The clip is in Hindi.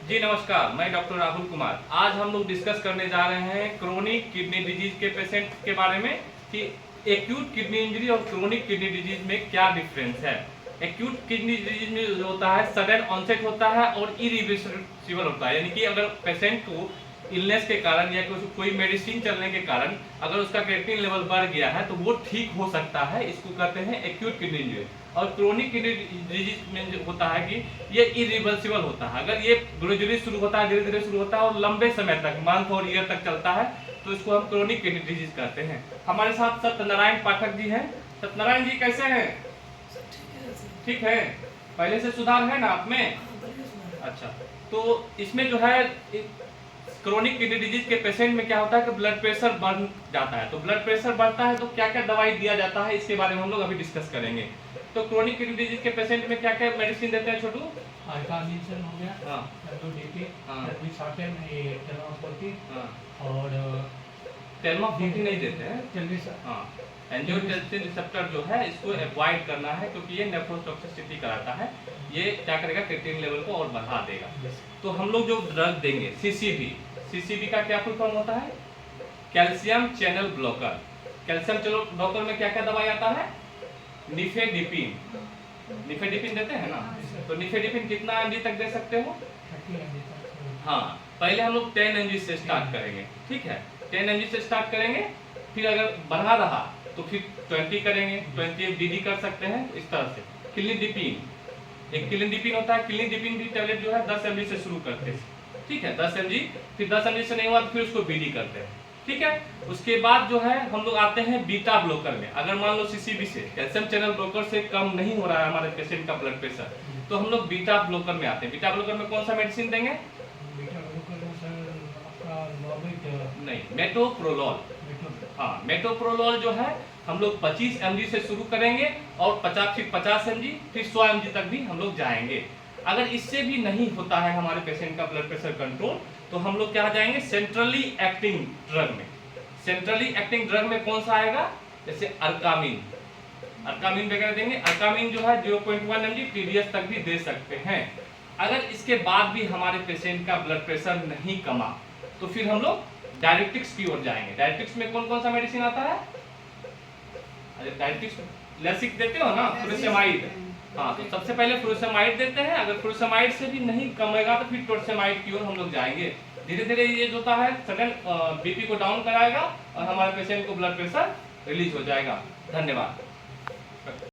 जी नमस्कार, मैं डॉक्टर राहुल कुमार। आज हम लोग डिस्कस करने जा रहे हैं क्रोनिक किडनी डिजीज के पेशेंट के बारे में कि एक्यूट किडनी इंजरी और क्रोनिक किडनी डिजीज में क्या डिफरेंस है। एक्यूट किडनी डिजीज में जो होता है सडन ऑनसेट होता है और इरिवर्सिबल होता है, यानी कि अगर पेशेंट को इलनेस के कारण या कोई मेडिसिन चलने के कारण अगर उसका क्रिएटिनिन लेवल बढ़ गया है तो वो ठीक हो सकता है, इसको कहते हैं एक्यूट किडनी इंजरी। और क्रोनिक किडनी डिजीज में जो होता है कि ये इरिवर्सिबल होता है, अगर ये ग्रेजुअली शुरू होता है, धीरे धीरे शुरू होता है और लंबे समय तक मंथ और ईयर तक चलता है तो इसको हम क्रोनिक किडनी डिजीज कहते हैं। हमारे साथ सत्यनारायण पाठक जी हैं। सत्यनारायण जी कैसे हैं? ठीक है, पहले से सुधार है ना आप में? अच्छा, तो इसमें जो है क्रोनिक किडनी डिजीज के पेशेंट में क्या होता है कि ब्लड प्रेशर बढ़ जाता है। तो ब्लड प्रेशर बढ़ता है तो क्या क्या दवाई दिया जाता है इसके बारे में हम लोग अभी डिस्कस करेंगे। तो क्रोनिक किडनी डिजीज के पेशेंट में क्या क्या मेडिसिन देते हैं छोटू? आर्कामिसन हो गया, हाँ, एंडोडीपी, हाँ, टेल्मिसार्टन, ये टेल्माफोर्टिन हाँ, और टेल्माफोर्टिन नहीं देते हैं। टेल्मिसा हाँ, एंजियोटेंसिन रिसेप्टर जो है इसको अवॉइड करना है क्योंकि ये नेफ्रोटॉक्सिसिटी कराता है। ये क्या करेगा, क्रिएटिनिन लेवल को और बढ़ा देगा। तो हम लोग जो ड्रग देंगे सीसीबी का क्या फुल फॉर्म होता है? Calcium channel blocker. Calcium channel blocker में क्या क्या दवाई आता है? निफेडिपिन देते हैं ना। तो निफेडिपिन कितना एमजी तक दे सकते हो? हाँ, पहले हम लोग 10 mg से स्टार्ट करेंगे, ठीक है। 10 mg से स्टार्ट करेंगे, फिर अगर बढ़ा रहा तो फिर 20 करेंगे, 20 डीडी कर सकते हैं इस तरह से। क्लिनिडिपिन, एक क्लिनिडिपिन होता है, क्लिनिडिपिन भी टैबलेट जो है 10 mg से शुरू करते हैं, ठीक है, 10 mg। फिर 10 mg से नहीं हुआ तो फिर उसको बीडी करते हैं, ठीक है। उसके बाद जो है हम लोग आते हैं बीटा ब्लॉकर में। अगर मान लो सीसीबी से, कैल्शियम चैनल ब्लॉकर से कम नहीं हो रहा है हमारे पेशेंट का ब्लड प्रेशर, तो हम लोग बीटा ब्लॉकर में आते हैं। बीटा ब्लॉकर में कौन सा मेडिसिन देंगे? नहीं, मेटोप्रोलोल। हाँ, मेटोप्रोलोल जो है हम लोग 25 mg से शुरू करेंगे और 50 mg, फिर 100 mg तक भी हम लोग जाएंगे। अगर इससे भी नहीं होता है हमारे पेशेंट का ब्लड प्रेशर कंट्रोल तो हम लोग क्या जाएंगे, सेंट्रली एक्टिंग ड्रग में। सेंट्रली एक्टिंग ड्रग में कौन सा आएगा? जैसे अर्कामिन वगैरह देंगे। अर्कामिन जो है 0.1 mg पीडीएस तक भी दे सकते हैं। अगर इसके बाद भी हमारे पेशेंट का ब्लड प्रेशर नहीं कमा तो फिर हम लोग डायरेटिक्स की ओर जाएंगे। डायरेटिक्स में कौन कौन सा मेडिसिन आता है? अरे डायरेटिक्स लेसिक देते हो ना, फ्यूरोसेमाइड। हाँ, तो सबसे पहले फ्यूरोसेमाइड देते हैं। अगर फ्यूरोसेमाइड से भी नहीं कमेगा तो फिर टोरसेमाइड की ओर हम लोग जाएंगे। धीरे धीरे ये जो होता है सडन बीपी को डाउन कराएगा और हमारे पेशेंट को ब्लड प्रेशर रिलीज हो जाएगा। धन्यवाद।